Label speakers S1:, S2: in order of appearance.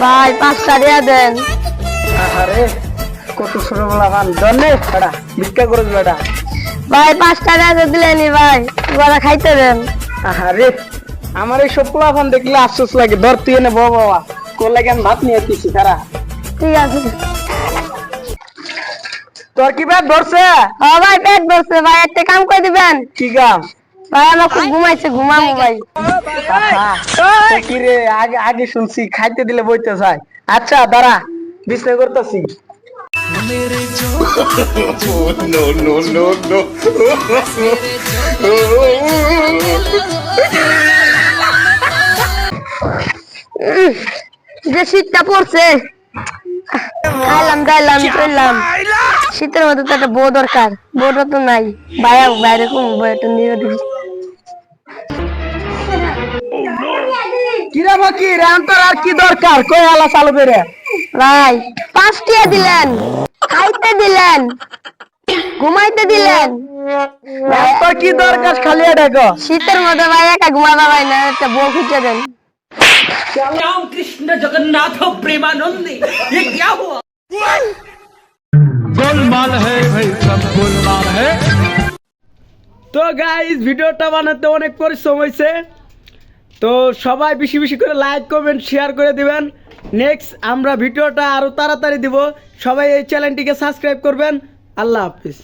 S1: ভাই 5 টাকা দেন।
S2: আরে কত ছোট বলা ভান দনে ছড়া ভিক্ষা করে বেটা।
S1: ভাই 5 টাকা দিলেনি ভাই, ওরা খাইতে দেন।
S2: আরে আমার এই সব পোলাপান দেখলে আফসোস লাগে। ধর তুই এনে বাবা কোলে কেন ভাত নিয়ে আসছিস খারা।
S1: ঠিক আছে।
S2: তোর কি পেট ধরছে?
S1: হ্যাঁ ভাই পেট ভরছে ভাই, একটা কাম করে দিবেন।
S2: কি কাম?
S1: ভাই আমার খুব ঘুমাইছে, ঘুমাবো ভাই।
S2: কি রে আগে আগে শুনছি খাইতে দিলে বইতে চাই। আচ্ছা দাঁড়া বিছনা করতেছি।
S3: No, no, no, no.
S1: যে শীতটা পড়ছে, খাইলাম দাইলাম চললাম। শীতের মধ্যে তো একটা বউ দরকার, বউটা তো নাই। ভাইয়া বাইরে কোন বউটা নিয়ে দিবি।
S2: কিরা ফকির তোর আর কি দরকার? কই আলা চালু করে।
S1: ভাই 5 টাকা দিলেন, খাইতে দিলেন, ঘুমাইতে দিলেন।
S2: তোর কি দরকার খালি এটা কো।
S1: শীতের মধ্যে ভাই একা ঘুমাবা ভাই না, একটা বউ খুঁজে দেন।
S4: राम कृष्ण जगन्नाथ प्रेमानंद ये क्या हुआ?
S5: गोलमाल है भाई, सब गोलमाल है।
S2: তো গাইস ভিডিওটা বানাতে অনেক পরিশ্রম হয়েছে। তো সবাই বেশি বেশি করে লাইক কমেন্ট শেয়ার করে দিবেন। নেক্সট আমরা ভিডিওটা আরো তাড়াতাড়ি দিব। সবাই এই চ্যানেলটিকে সাবস্ক্রাইব করবেন। আল্লাহ হাফিজ।